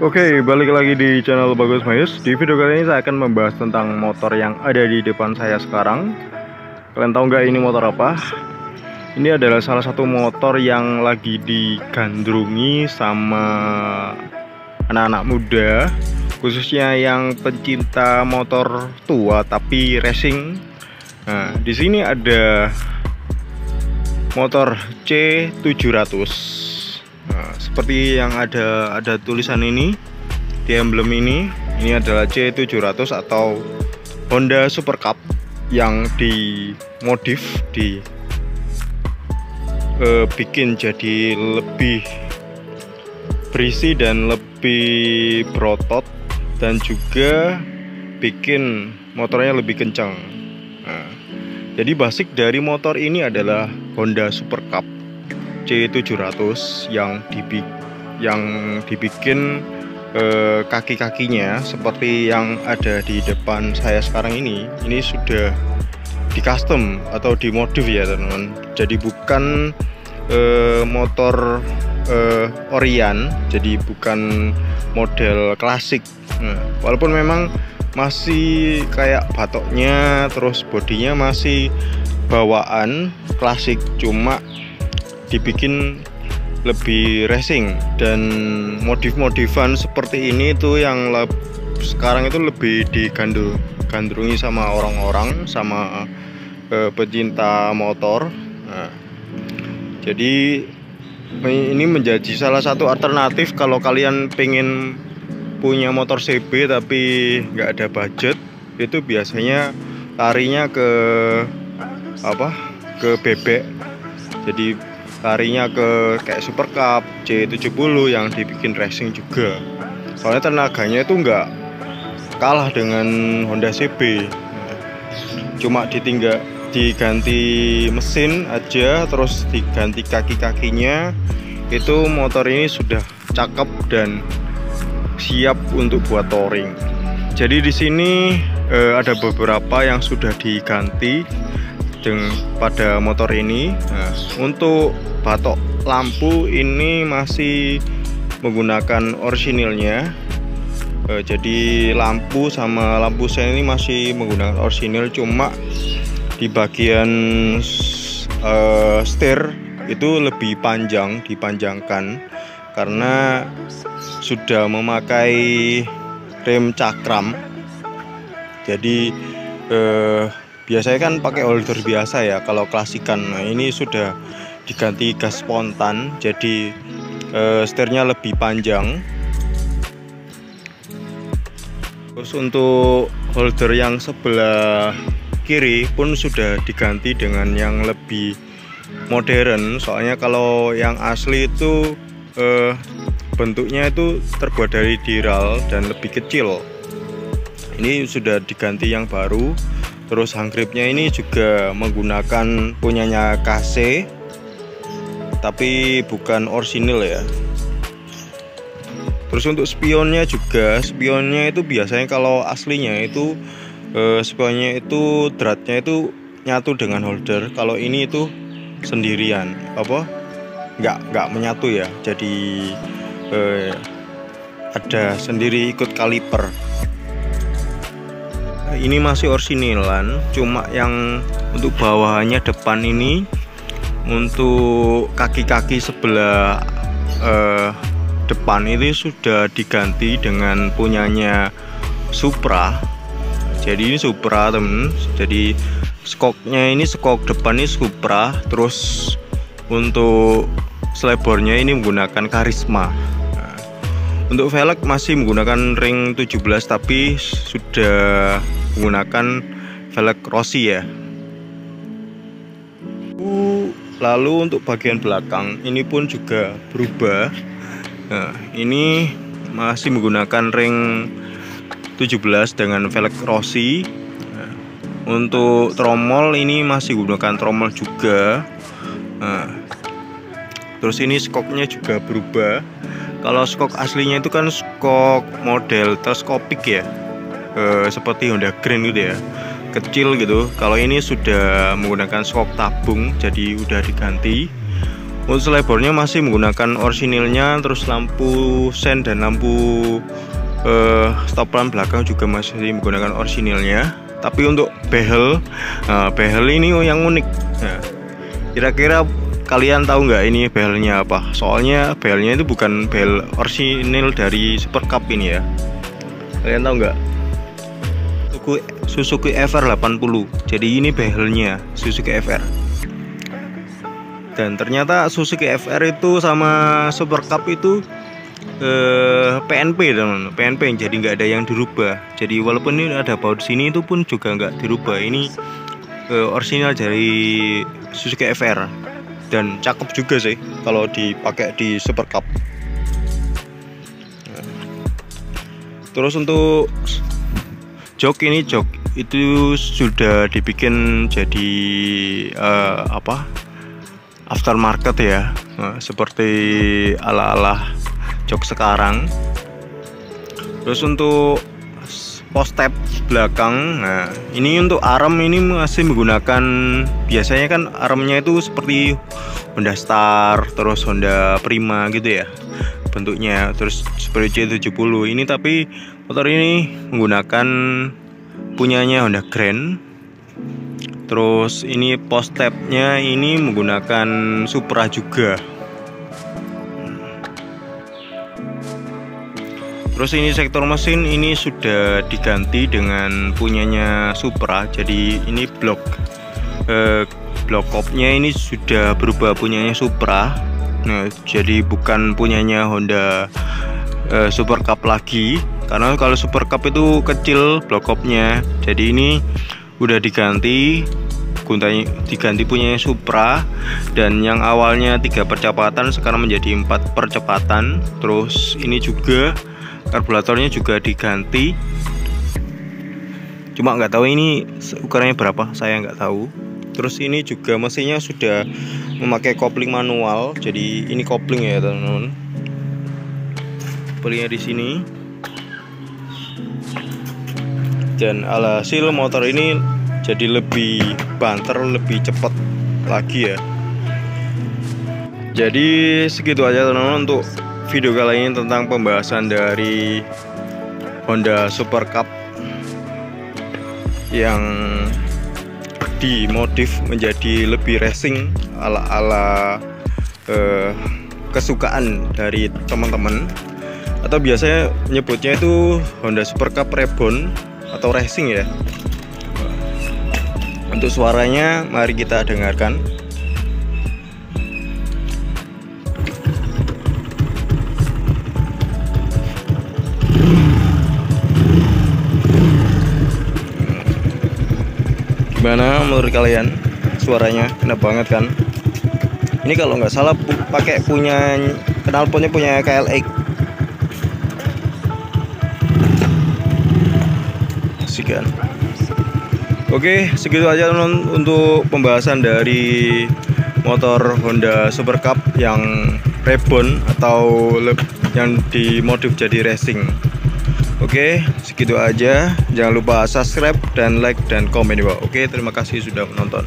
Oke, balik lagi di channel Bagus Mayus. Di video kali ini saya akan membahas tentang motor yang ada di depan saya sekarang. Kalian tahu nggak ini motor apa? Ini adalah salah satu motor yang lagi digandrungi sama anak-anak muda, khususnya yang pencinta motor tua tapi racing. Nah, di sini ada motor C700. Nah, seperti yang ada tulisan ini di emblem ini adalah C700 atau Honda Super Cup yang dimodif, bikin jadi lebih berisi dan lebih berotot, dan juga bikin motornya lebih kencang. Nah, jadi basic dari motor ini adalah Honda Super Cup C700 yang dibikin kaki-kakinya seperti yang ada di depan saya sekarang ini sudah di custom atau dimodif ya teman-teman. Jadi bukan motor Orian, jadi bukan model klasik. Nah, walaupun memang masih kayak batoknya, terus bodinya masih bawaan klasik, cuma dibikin lebih racing. Dan modif-modifan seperti ini tuh yang sekarang itu lebih digandrungi sama orang-orang, sama pecinta motor. Nah, jadi ini menjadi salah satu alternatif kalau kalian pengen punya motor CB tapi nggak ada budget. Itu biasanya larinya ke bebek. Jadi larinya ke kayak Super Cup C70 yang dibikin racing juga. Soalnya tenaganya itu nggak kalah dengan Honda CB. Cuma diganti mesin aja, terus diganti kaki-kakinya, itu motor ini sudah cakep dan siap untuk buat touring. Jadi di sini ada beberapa yang sudah diganti pada motor ini. Nah, untuk batok lampu ini masih menggunakan orisinilnya. Jadi lampu sama lampu sen ini masih menggunakan orisinil, cuma di bagian setir itu lebih dipanjangkan karena sudah memakai rem cakram. Jadi biasanya kan pakai holder biasa ya kalau klasikan. Nah, ini sudah diganti gas spontan, jadi setirnya lebih panjang. Terus untuk holder yang sebelah kiri pun sudah diganti dengan yang lebih modern. Soalnya kalau yang asli itu bentuknya itu terbuat dari diral dan lebih kecil. Ini sudah diganti yang baru. Terus handgripnya ini juga menggunakan punyanya KC, tapi bukan orisinil ya. Terus untuk spionnya itu biasanya kalau aslinya itu spionnya itu dratnya itu nyatu dengan holder. Kalau ini itu sendirian, nggak menyatu ya. Jadi ada sendiri ikut kaliper. Ini masih orisinilan, cuma yang untuk bawahannya depan ini, untuk kaki-kaki sebelah depan ini sudah diganti dengan punyanya Supra. Jadi ini Supra temen. Jadi skoknya ini, skok depan ini Supra. Terus untuk selebornya ini menggunakan Karisma. Untuk velg masih menggunakan ring 17 tapi sudah menggunakan velg Rossi ya. Lalu untuk bagian belakang ini pun juga berubah. Nah, ini masih menggunakan ring 17 dengan velg Rossi. Nah, untuk tromol ini masih menggunakan tromol juga. Nah, terus ini skoknya juga berubah. Kalau skok aslinya itu kan skok model teleskopik ya, seperti Honda Grand gitu ya, kecil gitu. Kalau ini sudah menggunakan skok tabung, jadi udah diganti. Untuk selebornya masih menggunakan orsinilnya, terus lampu sen dan lampu stop lamp belakang juga masih menggunakan orsinilnya. Tapi untuk behel, behel ini yang unik. Nah, kira-kira kalian tahu nggak ini behelnya apa? Soalnya behelnya itu bukan behel orsinil dari Super Cup ini ya. Kalian tahu nggak? Suzuki FR80. Jadi ini behelnya Suzuki FR. Dan ternyata Suzuki FR itu sama Super Cup itu PNP teman, PNP, jadi nggak ada yang dirubah. Jadi walaupun ini ada baut sini itu pun juga nggak dirubah. Ini orisinal dari Suzuki FR dan cakep juga sih kalau dipakai di Super Cup. Terus untuk jok, ini jok itu sudah dibikin jadi aftermarket ya, seperti ala-ala jok sekarang. Terus untuk post tab belakang, nah ini untuk arm ini masih menggunakan, biasanya kan armnya itu seperti Honda Star, terus Honda Prima gitu ya bentuknya, terus seperti C70 ini, tapi motor ini menggunakan punyanya Honda Grand. Terus ini post tabnya ini menggunakan Supra juga. Terus ini sektor mesin ini sudah diganti dengan punyanya Supra. Jadi ini blok kopnya ini sudah berubah punyanya Supra. Nah, jadi bukan punyanya Honda Super Cup lagi. Karena kalau Super Cup itu kecil blok kopnya. Jadi ini udah diganti punyanya Supra, dan yang awalnya 3 percepatan sekarang menjadi 4 percepatan. Terus ini juga karburatornya juga diganti, cuma nggak tahu ini ukurannya berapa, saya nggak tahu. Terus ini juga mesinnya sudah memakai kopling manual, jadi ini kopling ya teman-teman, koplingnya di sini. Dan alhasil motor ini jadi lebih banter, lebih cepat lagi ya. Jadi segitu aja teman-teman untuk video kali ini tentang pembahasan dari Honda Super Cup yang dimodif menjadi lebih racing ala-ala kesukaan dari teman-teman, atau biasanya nyebutnya itu Honda Super Cup Reborn atau racing ya. Untuk suaranya mari kita dengarkan. Gimana menurut kalian suaranya? Enak banget kan? Ini kalau nggak salah pakai punya knalpotnya punya KLX. Asik kan? Oke, segitu aja teman untuk pembahasan dari motor Honda Super Cup yang reborn atau yang dimodif jadi racing. Oke, segitu aja. Jangan lupa subscribe dan like dan komen di bawah. Oke, terima kasih sudah menonton.